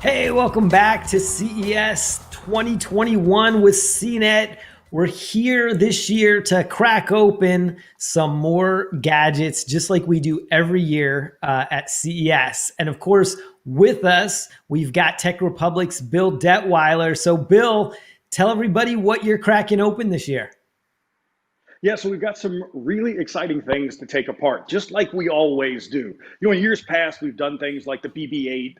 Hey, welcome back to CES 2021 with CNET. We're here this year to crack open some more gadgets, just like we do every year at CES. And of course, with us, we've got Tech Republic's Bill Detwiler. So, Bill, tell everybody what you're cracking open this year. Yeah, so we've got some really exciting things to take apart, just like we always do. In years past, we've done things like the BB-8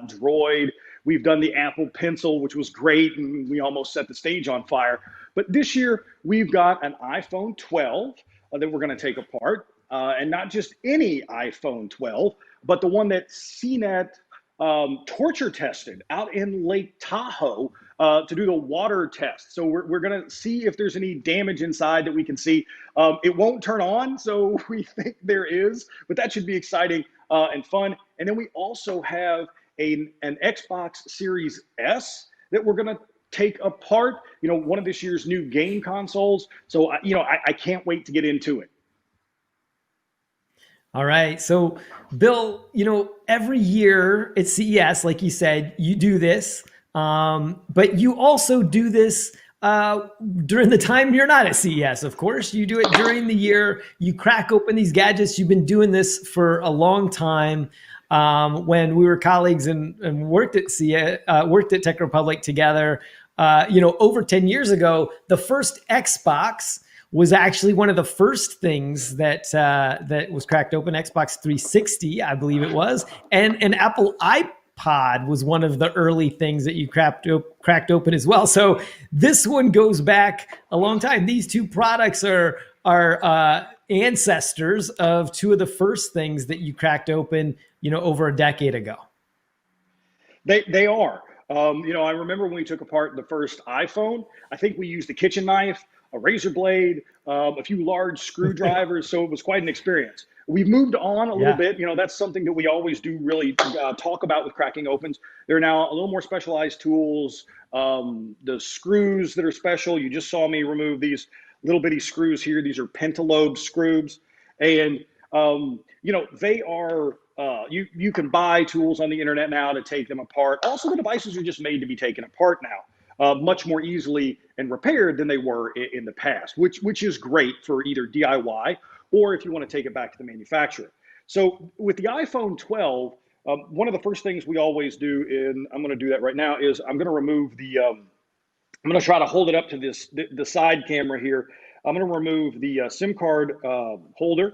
Droid. We've done the Apple Pencil, which was great, and we almost set the stage on fire. But this year, we've got an iPhone 12 that we're going to take apart, and not just any iPhone 12, but the one that CNET torture tested out in Lake Tahoe to do the water test. So we're going to see if there's any damage inside that we can see. It won't turn on, so we think there is, but that should be exciting and fun. And then we also have an Xbox Series S that we're going to take apart, one of this year's new game consoles. So, I can't wait to get into it. All right. So, Bill, every year at CES, like you said, you do this, but you also do this during the time you're not at CES, of course. You do it during the year. You crack open these gadgets. You've been doing this for a long time. When we were colleagues and worked at CES, worked at Tech Republic together, over 10 years ago, the first Xbox was actually one of the first things that that was cracked open. Xbox 360, I believe it was, and an Apple iPod was one of the early things that you cracked open as well. So this one goes back a long time. These two products are ancestors of two of the first things that you cracked open, over a decade ago. They are. I remember when we took apart the first iPhone. I think we used a kitchen knife, a razor blade, a few large screwdrivers. So it was quite an experience. We've moved on a little Yeah. bit. That's something that we always do really talk about with cracking opens. There are now a little more specialized tools. The screws that are special. You just saw me remove these little bitty screws here. These are pentalobe screws, and they are. You can buy tools on the internet now to take them apart. Also, the devices are just made to be taken apart now, much more easily and repaired than they were in the past, which is great for either DIY or if you want to take it back to the manufacturer. So with the iPhone 12, one of the first things we always do, and I'm going to do that right now, is I'm going to remove the. I'm going to try to hold it up to the side camera here. I'm going to remove the SIM card holder.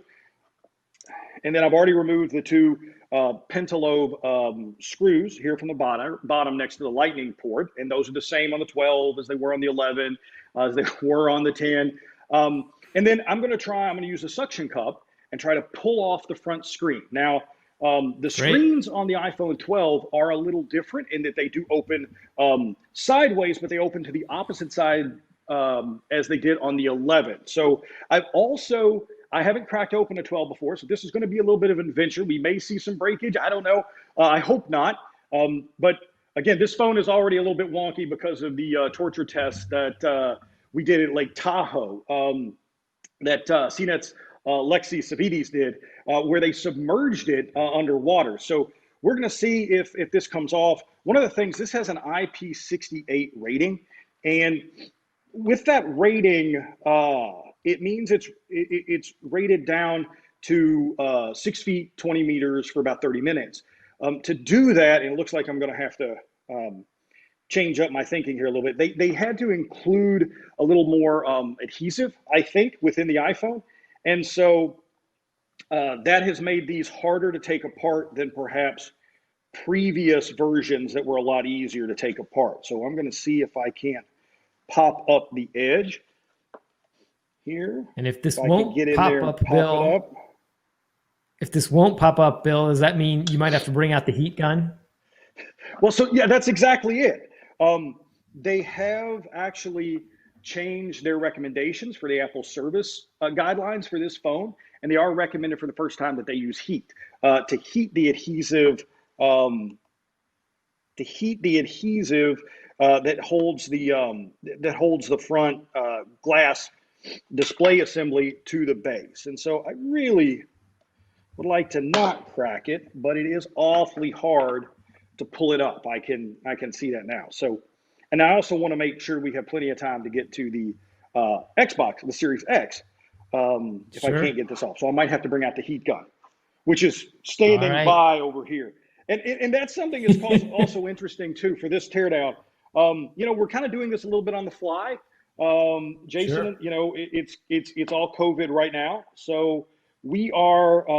And then I've already removed the two pentalobe screws here from the bottom next to the lightning port. And those are the same on the 12 as they were on the 11, as they were on the 10. And then I'm going to use a suction cup and try to pull off the front screen. Now, the Great. screens on the iPhone 12 are a little different in that they do open sideways, but they open to the opposite side as they did on the 11. So I haven't cracked open a 12 before, so this is going to be a little bit of an adventure. We may see some breakage. I don't know. I hope not. But again, this phone is already a little bit wonky because of the torture test that we did at Lake Tahoe, that CNET's Lexi Savides did, where they submerged it underwater. So we're going to see if this comes off. One of the things, this has an IP68 rating, and with that rating, it means it's rated down to 6 feet 20 meters for about 30 minutes. To do that, and it looks like I'm going to have to change up my thinking here a little bit. They had to include a little more adhesive, I think, within the iPhone, and so that has made these harder to take apart than perhaps previous versions that were a lot easier to take apart. So I'm going to see if I can't pop up the edge here. And if this If I can won't get in pop there and up, pop it Bill, up. if this won't pop up, Bill, does that mean you might have to bring out the heat gun? Well, so yeah, that's exactly it. They have actually changed their recommendations for the Apple service guidelines for this phone, and they are recommended for the first time that they use heat to heat the adhesive, that holds the front glass display assembly to the base. And so I really would like to not crack it, but it is awfully hard to pull it up. I can see that now. So, and I also want to make sure we have plenty of time to get to the Xbox, the Series X, if I Sure. can't get this off. So I might have to bring out the heat gun, which is All standing right. by over here. And that's something that's also interesting too for this teardown. You know, we're kind of doing this a little bit on the fly. Sure. Jason, you know, it's all COVID right now, so we are.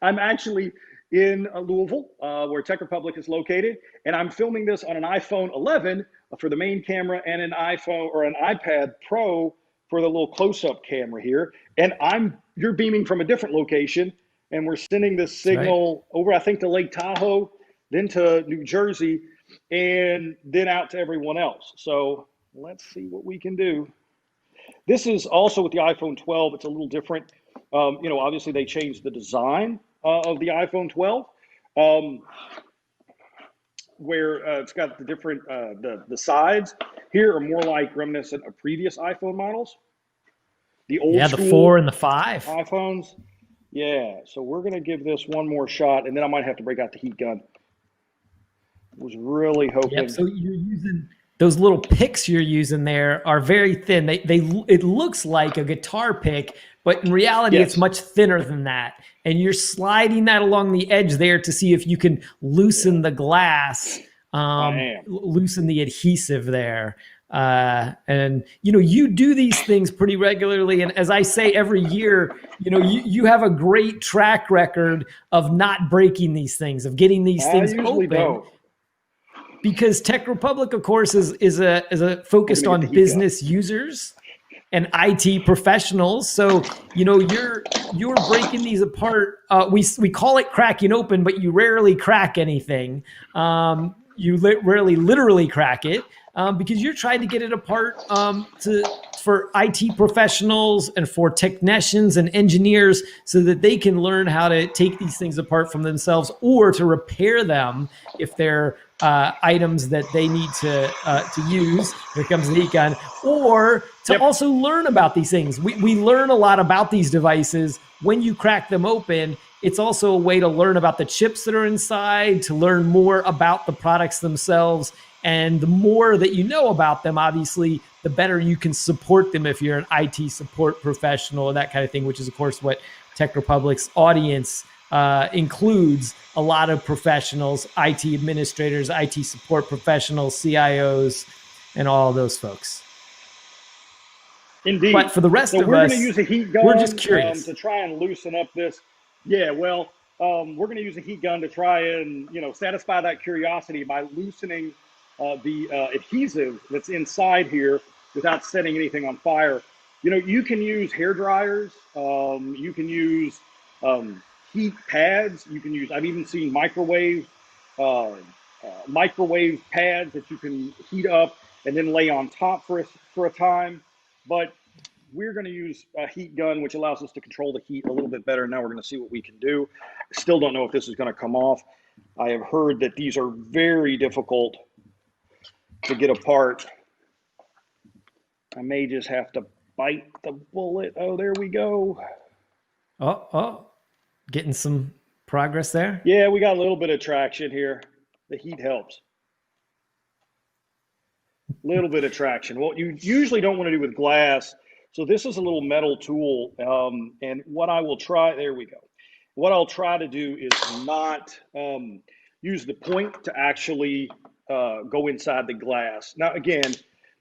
I'm actually in Louisville, where Tech Republic is located, and I'm filming this on an iPhone 11 for the main camera and an iPhone or an iPad Pro for the little close-up camera here. And you're beaming from a different location, and we're sending this That's right. signal over, I think, to Lake Tahoe, then to New Jersey, and then out to everyone else. So let's see what we can do. This is also with the iPhone 12. It's a little different. You know, obviously they changed the design of the iPhone 12, where it's got the different the sides here are more like reminiscent of previous iPhone models, the old Yeah, the 4 school and the 5. iPhones. Yeah, so we're gonna give this one more shot, and then I might have to break out the heat gun. Was really Yep. hoping. So you're using those little picks you're using there are very thin. They it looks like a guitar pick, but in reality, it's Yes, much thinner than that. And you're sliding that along the edge there to see if you can loosen the glass, I am. loosen the adhesive there. And you know, you do these things pretty regularly, and as I say every year, you know, you have a great track record of not breaking these things, of getting these I things usually open, don't. because Tech Republic, of course, is a We're focused gonna get the on heat gun. business users and IT professionals. So you know you're breaking these apart. We call it cracking open, but you rarely crack anything. You rarely literally crack it, because you're trying to get it apart, for IT professionals and for technicians and engineers, so that they can learn how to take these things apart from themselves, or to repair them if they're items that they need to use. Here comes the heat gun, or to Yep. also learn about these things. We learn a lot about these devices when you crack them open. It's also a way to learn about the chips that are inside, to learn more about the products themselves. And the more that you know about them, obviously, the better you can support them if you're an IT support professional and that kind of thing, which is, of course, what Tech Republic's audience includes a lot of professionals, IT administrators, IT support professionals, CIOs, and all of those folks. But Indeed. for the rest So of we're going to us, use a heat we're just gun curious. to try and loosen up this. Yeah, well, we're going to use a heat gun to try and, you know, satisfy that curiosity by loosening the adhesive that's inside here without setting anything on fire. You know, you can use hair dryers. You can use heat pads. You can use. I've even seen microwave pads that you can heat up and then lay on top for a time. But we're going to use a heat gun, which allows us to control the heat a little bit better. Now we're going to see what we can do. I still don't know if this is going to come off. I have heard that these are very difficult to get apart. I may just have to bite the bullet. Oh, there we go. Oh, getting some progress there. Yeah, we got a little bit of traction here. The heat helps. Little bit of traction. What you usually don't want to do with glass. So this is a little metal tool, and what I will try. There we go. What I'll try to do is not use the point to actually go inside the glass. Now, again,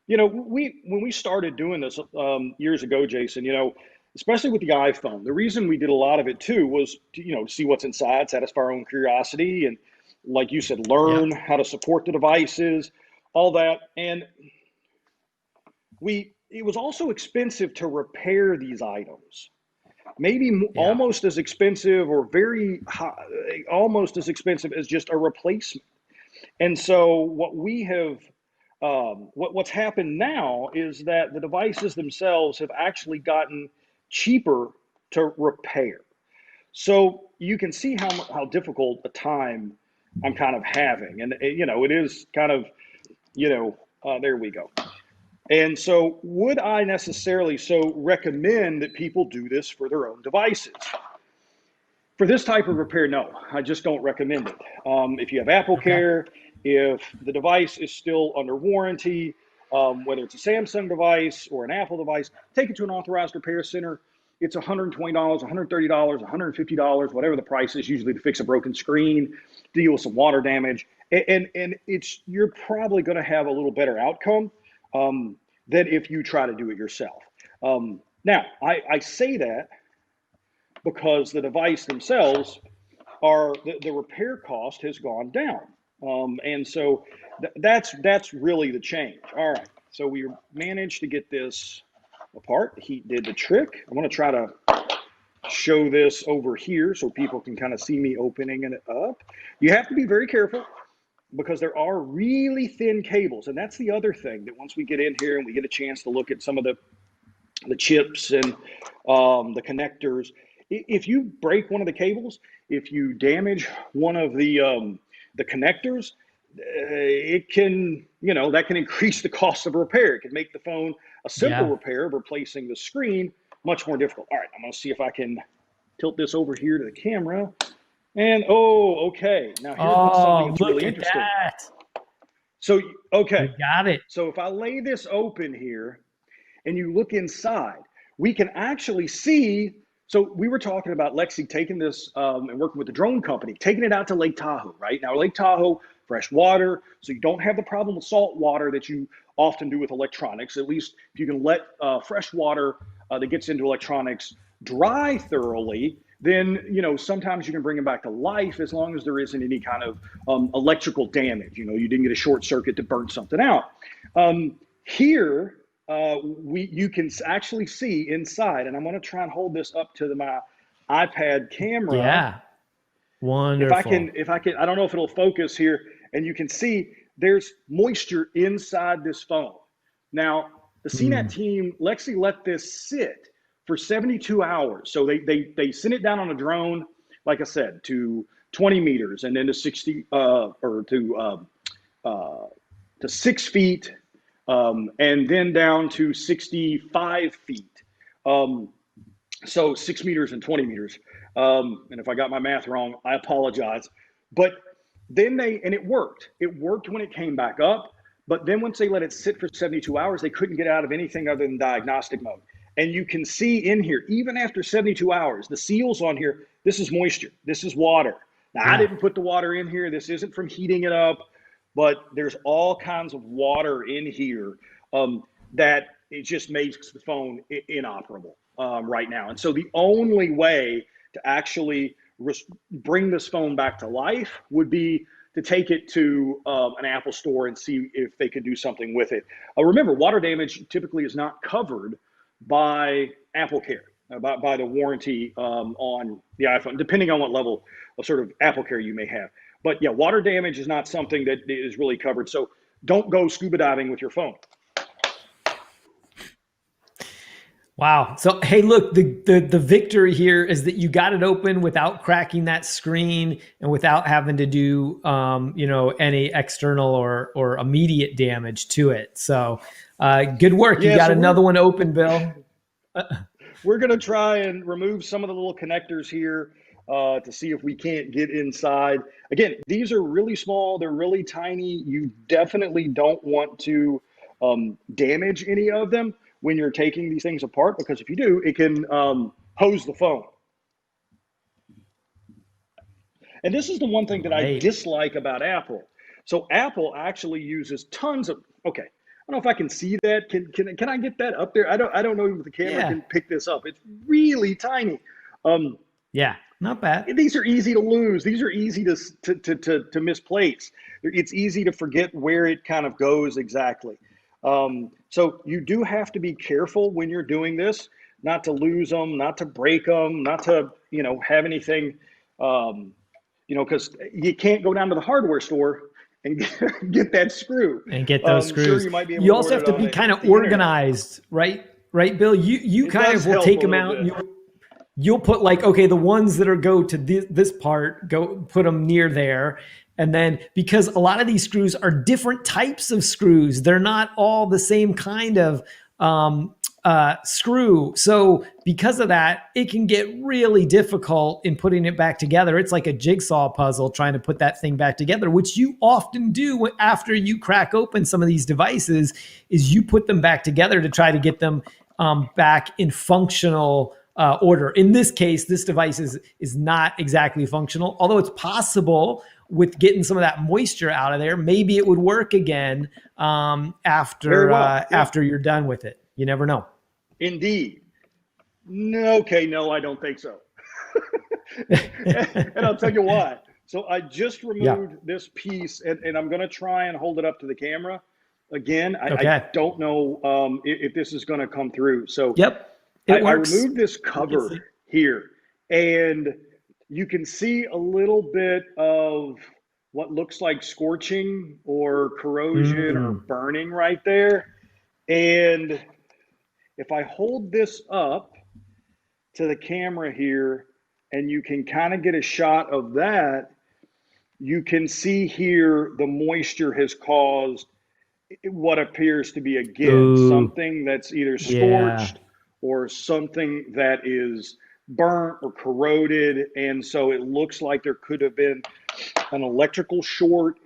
you know, when we started doing this years ago, Jason, you know, especially with the iPhone, the reason we did a lot of it too was to, you know, see what's inside, satisfy our own curiosity, and like you said, Yeah. learn how to support the devices, all that. And it was also expensive to repair these items. Maybe Yeah. almost as expensive or very high, almost as expensive as just a replacement. And so what we have, what's happened now is that the devices themselves have actually gotten cheaper to repair. So you can see how difficult a time I'm kind of having, and you know it is kind of, you know, there we go. And so, would I necessarily so recommend that people do this for their own devices? For this type of repair, no, I just don't recommend it. If you have Apple Okay. Care, if the device is still under warranty, whether it's a Samsung device or an Apple device, take it to an authorized repair center. It's $120, $130, $150, whatever the price is, usually to fix a broken screen, deal with some water damage, and it's you're probably going to have a little better outcome than if you try to do it yourself. Now, I say that because the device themselves are the repair cost has gone down, and so that's really the change. All right, so we managed to get this apart. The heat did the trick. I'm going to try to show this over here so people can kind of see me opening it up. You have to be very careful because there are really thin cables, and that's the other thing that once we get in here and we get a chance to look at some of the chips and the connectors. If you break one of the cables, if you damage one of the connectors, it can, that can increase the cost of repair. It can make the phone a simple repair of replacing the screen much more difficult. All right, I'm going to see if I can tilt this over here to the camera. And, okay. Now, here's something that's really interesting. That. So, okay. You got it. So if I lay this open here and you look inside, we can actually see. So we were talking about Lexi taking this and working with the drone company, taking it out to Lake Tahoe, right? Now, Lake Tahoe, fresh water, so you don't have the problem with salt water that you often do with electronics. At least if you can let fresh water that gets into electronics dry thoroughly, then, sometimes you can bring them back to life as long as there isn't any kind of electrical damage. You didn't get a short circuit to burn something out. Here, you can actually see inside, and I'm going to try and hold this up to my iPad camera. Yeah, wonderful. If I can, I don't know if it'll focus here, and you can see there's moisture inside this phone. Now, the CNET team, Lexi let this sit for 72 hours. So they sent it down on a drone, like I said, to 20 meters, and then to 60 or to 6 feet. And then down to 65 feet. So 6 meters and 20 meters. And if I got my math wrong, I apologize. But then it worked. It worked when it came back up. But then once they let it sit for 72 hours, they couldn't get out of anything other than diagnostic mode. And you can see in here, even after 72 hours, the seals on here, this is moisture. This is water. Now, I didn't put the water in here. This isn't from heating it up. But there's all kinds of water in here that it just makes the phone inoperable right now. And so the only way to actually bring this phone back to life would be to take it to an Apple store and see if they could do something with it. Remember, water damage typically is not covered by Apple Care, by the warranty on the iPhone, depending on what level of sort of Apple Care you may have. But yeah, water damage is not something that is really covered. So don't go scuba diving with your phone. Wow. So, hey, look, the victory here is that you got it open without cracking that screen and without having to do, any external or immediate damage to it. So good work. You got another one open, Bill. We're going to try and remove some of the little connectors here to see if we can't get inside. Again, these are really small. They're really tiny. You definitely don't want to damage any of them when you're taking these things apart, because if you do, it can hose the phone. And this is the one thing that I dislike about Apple. So Apple actually uses tons of, I don't know if I can see that. Can I get that up there? I don't know if the camera can pick this up. It's really tiny. Yeah, not bad. These are easy to lose. These are easy to misplace. It's easy to forget where it kind of goes exactly. So you do have to be careful when you're doing this, not to lose them, not to break them, not to, have anything, because you can't go down to the hardware store and get that screw. And get those screws. Sure, you might be able you also have to be kind of organized, right? Right, Bill? You kind of will take them out and you'll put the ones that go to this part, go put them near there. And then because a lot of these screws are different types of screws, they're not all the same kind of screw. So because of that, it can get really difficult in putting it back together. It's like a jigsaw puzzle trying to put that thing back together, which you often do after you crack open some of these devices, is you put them back together to try to get them back in functional order. In this case, this device is not exactly functional, although it's possible with getting some of that moisture out of there, maybe it would work again after after you're done with it. You never know. Indeed. No, okay, no, I don't think so. And I'll tell you why. So I just removed this piece, and I'm going to try and hold it up to the camera. Again, I don't know if this is going to come through. So I removed this cover here, and you can see a little bit of what looks like scorching or corrosion or burning right there. And if I hold this up to the camera here, and you can kind of get a shot of that, you can see here the moisture has caused what appears to be, again, something that's either scorched or something that is burnt or corroded. And so it looks like there could have been an electrical short.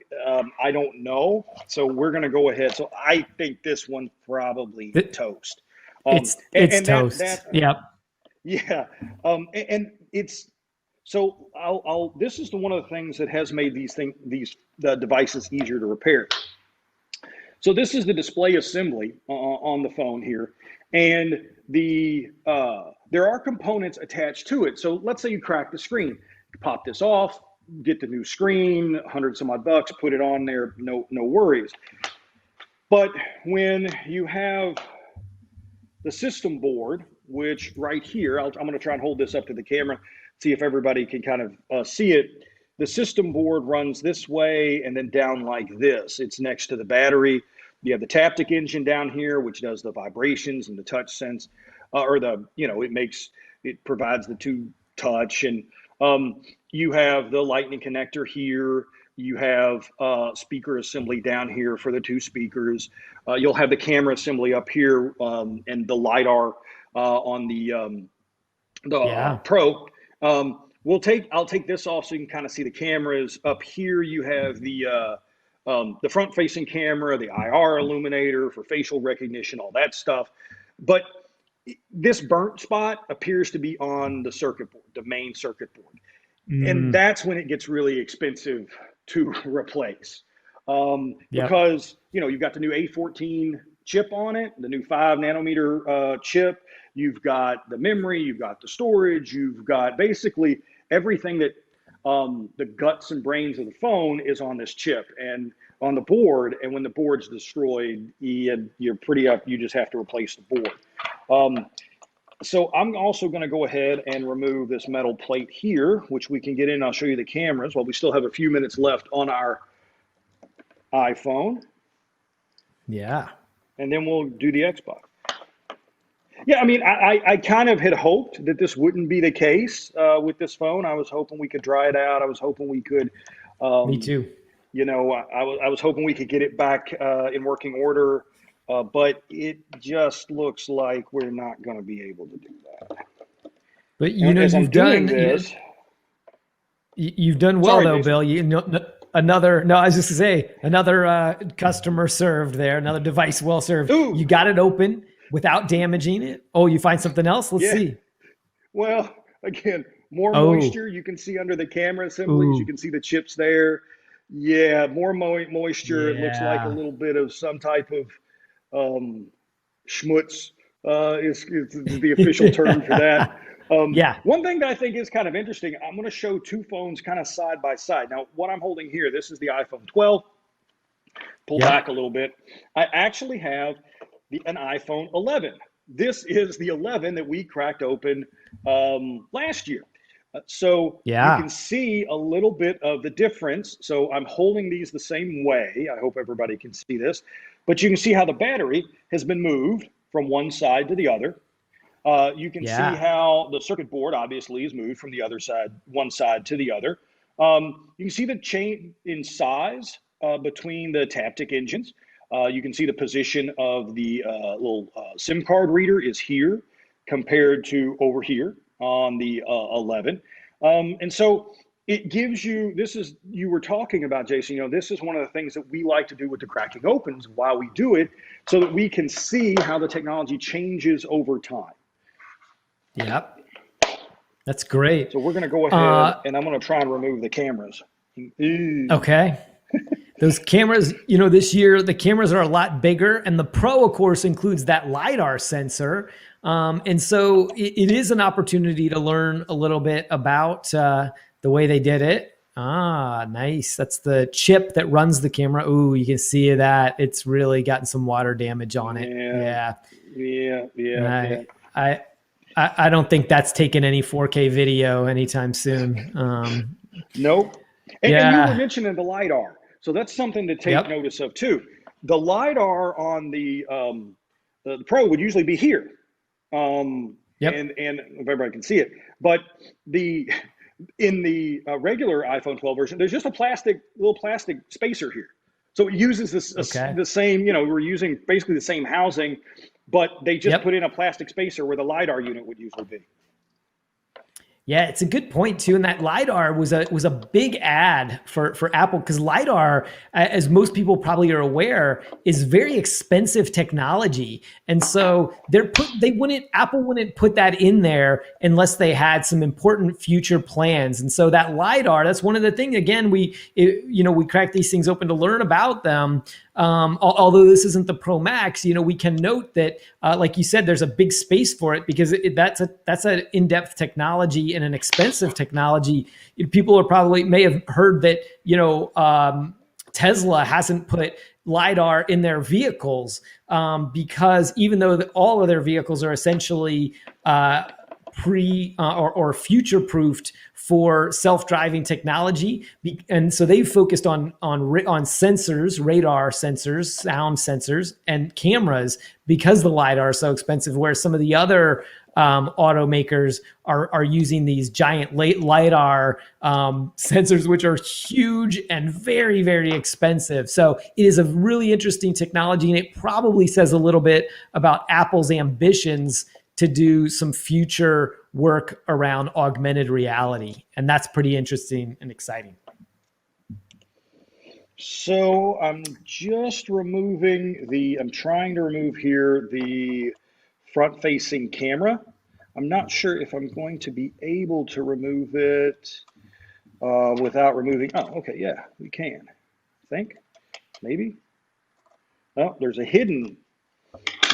I don't know. So we're going to go ahead. So I think this one probably toast. It's toast. Yeah. And it's, so this is one of the things that has made these devices easier to repair. So this is the display assembly on the phone here, and there are components attached to it. So let's say you crack the screen, you pop this off, get the new screen, 100 some odd bucks, put it on there, no worries. But when you have the system board, which right here, I'm going to try and hold this up to the camera, see if everybody can kind of see it. The system board runs this way and then down like this. It's next to the battery. You have the Taptic engine down here, which does the vibrations and the touch sense, it provides the two touch. And you have the lightning connector here. You have speaker assembly down here for the two speakers. You'll have the camera assembly up here and the LiDAR on the Pro. I'll take this off so you can kind of see the cameras. Up here you have the front-facing camera, the IR illuminator for facial recognition, all that stuff. But this burnt spot appears to be on the circuit board, the main circuit board. And that's when it gets really expensive to replace. Because, you've got the new A14 chip on it, the new 5 nanometer chip. You've got the memory, you've got the storage, you've got basically everything that the guts and brains of the phone is on this chip and on the board. And when the board's destroyed, you're pretty up. You just have to replace the board. So I'm also going to go ahead and remove this metal plate here, which we can get in. I'll show you the cameras while we still have a few minutes left on our iPhone. Yeah. And then we'll do the Xbox. Yeah, I mean, I kind of had hoped that this wouldn't be the case with this phone. I was hoping we could dry it out. I was hoping we could. Me too. I was hoping we could get it back in working order, but it just looks like we're not going to be able to do that. But you've done well. Sorry, though, Jason. Bill. I was just gonna say another customer served there, another device well served. Ooh. You got it open without damaging it. Oh, you find something else? Let's see. Well, again, more moisture. You can see under the camera assemblies. You can see the chips there. Yeah, more moisture. Yeah. It looks like a little bit of some type of schmutz is the official term for that. One thing that I think is kind of interesting, I'm going to show two phones kind of side by side. Now, what I'm holding here, this is the iPhone 12. Pull back a little bit. I actually have an iPhone 11. This is the 11 that we cracked open last year. So you can see a little bit of the difference. So I'm holding these the same way. I hope everybody can see this. But you can see how the battery has been moved from one side to the other. You can see how the circuit board obviously is moved from the other side, one side to the other. You can see the change in size between the Taptic engines. You can see the position of the little SIM card reader is here compared to over here on the 11. And so it gives you, this is, you were talking about, Jason, you know, this is one of the things that we like to do with the cracking opens while we do it, so that we can see how the technology changes over time. Yep. That's great. So we're going to go ahead and I'm going to try and remove the cameras. Okay. Those cameras, you know, this year the cameras are a lot bigger, and the Pro, of course, includes that LiDAR sensor. And so it is an opportunity to learn a little bit about the way they did it. Ah, nice. That's the chip that runs the camera. Ooh, you can see that. It's really gotten some water damage on it. Yeah. I don't think that's taking any 4K video anytime soon. Nope. And you were mentioning the LiDAR. So that's something to take notice of too. The LiDAR on the Pro would usually be here. And if everybody can see it. But in the regular iPhone 12 version, there's just a little plastic spacer here. So it uses the same, you know, we're using basically the same housing, but they just put in a plastic spacer where the LiDAR unit would usually be. Yeah, it's a good point too. And that LiDAR was a big ad for Apple, because LiDAR, as most people probably are aware, is very expensive technology. And so Apple wouldn't put that in there unless they had some important future plans. And so that LiDAR, that's one of the things, again, we crack these things open to learn about them. Although this isn't the Pro Max, you know, we can note that, like you said, there's a big space for it, because that's an in-depth technology and an expensive technology. People may have heard that, you know, Tesla hasn't put LiDAR in their vehicles because even though all of their vehicles are essentially or future-proofed for self-driving technology, and so they focused on sensors, radar sensors, sound sensors, and cameras, because the LiDAR is so expensive. Where some of the other automakers are using these giant LiDAR sensors, which are huge and very, very expensive. So it is a really interesting technology, and it probably says a little bit about Apple's ambitions to do some future work around augmented reality. And that's pretty interesting and exciting. So I'm trying to remove here the front-facing camera. I'm not sure if I'm going to be able to remove it without removing, okay, yeah, we can, I think, maybe. Oh,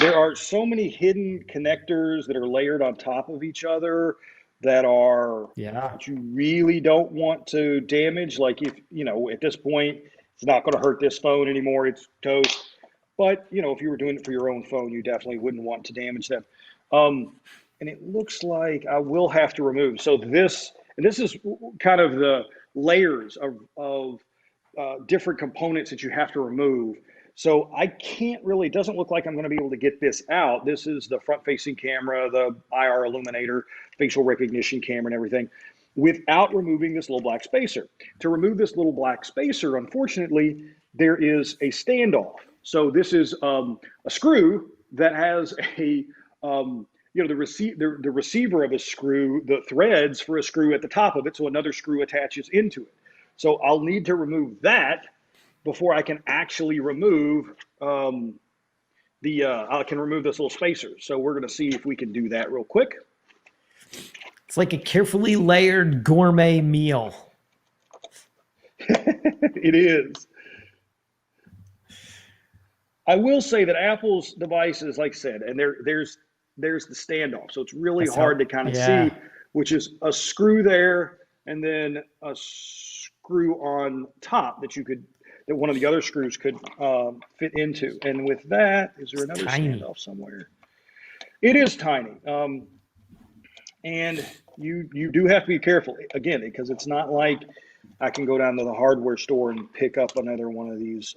there are so many hidden connectors that are layered on top of each other that you really don't want to damage. Like, if, you know, at this point, it's not going to hurt this phone anymore. It's toast. But, you know, if you were doing it for your own phone, you definitely wouldn't want to damage them. And it looks like I will have to remove. So this is kind of the layers of different components that you have to remove. So I it doesn't look like I'm going to be able to get this out. This is the front-facing camera, the IR illuminator, facial recognition camera, and everything, without removing this little black spacer. To remove this little black spacer, unfortunately, there is a standoff. So this is a screw that has the receiver of a screw, the threads for a screw at the top of it, so another screw attaches into it. So I'll need to remove that before I can actually remove I can remove this little spacer. So we're going to see if we can do that real quick. It's like a carefully layered gourmet meal. It is. I will say that Apple's devices, like I said, and there's the standoff. So it's really hard to kind of see, which is a screw there and then a screw on top that one of the other screws could fit into. And with that, is there another standoff somewhere? It is tiny. And you do have to be careful, again, because it's not like I can go down to the hardware store and pick up another one of these,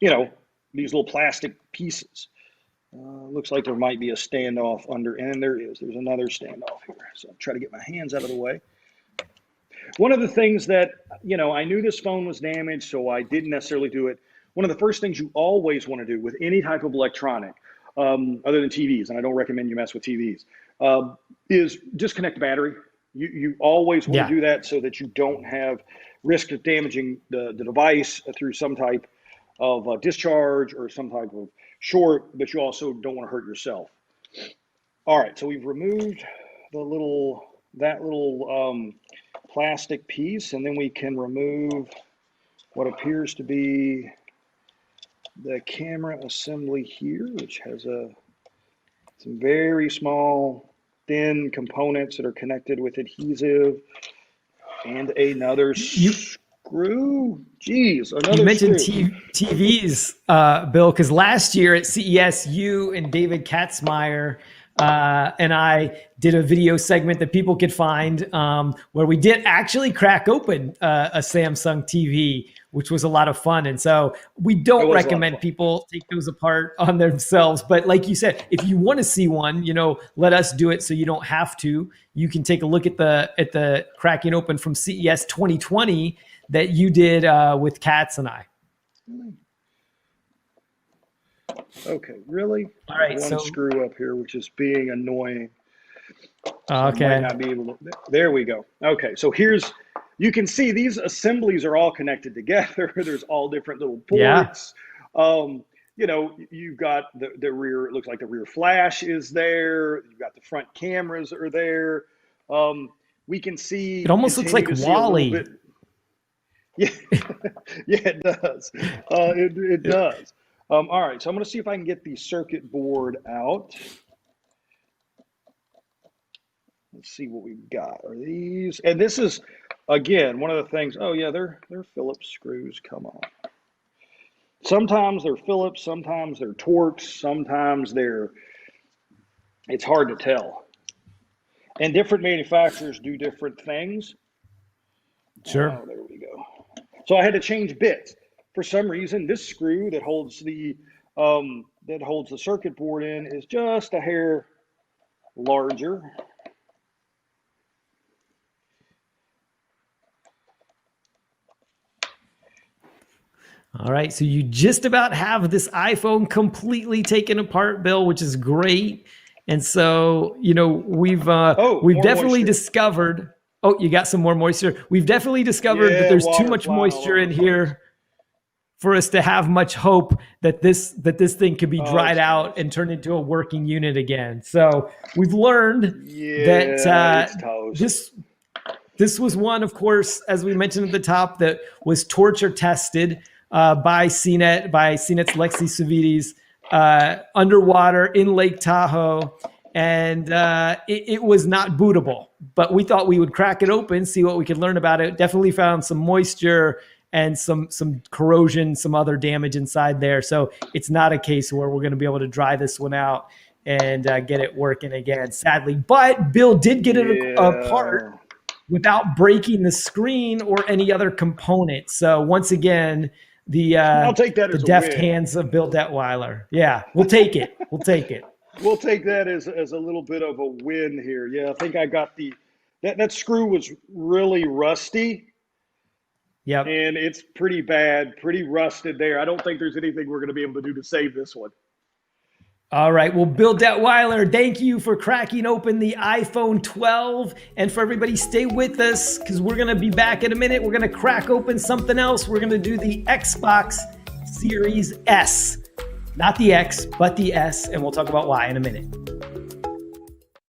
these little plastic pieces. Looks like there might be a standoff under, and there is. There's another standoff here. So I'll try to get my hands out of the way. One of the things that, I knew this phone was damaged, so I didn't necessarily do it, one of the first things you always want to do with any type of electronic, other than TVs, and I don't recommend you mess with TVs, is disconnect the battery. You always want to do that so that you don't have risk of damaging the device through some type of discharge or some type of short, but you also don't want to hurt yourself. All right, so we've removed that little plastic piece, and then we can remove what appears to be the camera assembly here, which has some very small, thin components that are connected with adhesive, and another screw. Geez, another. You mentioned screw. TVs, Bill, because last year at CES, you and David Katzmeyer and I did a video segment that people could find where we did actually crack open a Samsung TV, which was a lot of fun. And so we don't recommend people take those apart on themselves. But like you said, if you want to see one, let us do it so you don't have to. You can take a look at the cracking open from CES 2020 that you did with Katz and I. Okay, really? All right, one screw up here, which is being annoying. Okay. I might not be able to, there we go. Okay, so you can see these assemblies are all connected together. There's all different little ports. You've got the rear, it looks like the rear flash is there. You've got the front cameras are there. We can see. It almost looks like Wall-E. Yeah, yeah, it does. It does. All right, so I'm going to see if I can get the circuit board out. Let's see what we've got. Are these? And this is, again, one of the things. Oh yeah, they're Phillips screws. Come on. Sometimes they're Phillips, sometimes they're Torx, sometimes it's hard to tell. And different manufacturers do different things. Sure. Oh, there we go. So I had to change bits. For some reason, this screw that holds the circuit board in is just a hair larger. All right, so you just about have this iPhone completely taken apart, Bill, which is great. And so, we've definitely discovered. Oh, you got some more moisture. We've definitely discovered that there's too much moisture in here for us to have much hope that this thing could be dried out and turned into a working unit again. So we've learned that this was one, of course, as we mentioned at the top, that was torture tested by CNET, by CNET's Lexi Savides, underwater in Lake Tahoe. And it was not bootable, but we thought we would crack it open, see what we could learn about it. Definitely found some moisture and some corrosion, some other damage inside there. So it's not a case where we're going to be able to dry this one out and get it working again, sadly. But Bill did get it apart without breaking the screen or any other component. So once again, I'll take that the as deft a win. Hands of Bill Detwiler. Yeah, we'll take it. We'll take it. We'll take that as a little bit of a win here. Yeah, I think I got that screw was really rusty. Yep. And it's pretty bad, pretty rusted there. I don't think there's anything we're going to be able to do to save this one. All right. Well, Bill Detwiler, thank you for cracking open the iPhone 12. And for everybody, stay with us because we're going to be back in a minute. We're going to crack open something else. We're going to do the Xbox Series S. Not the X, but the S. And we'll talk about why in a minute.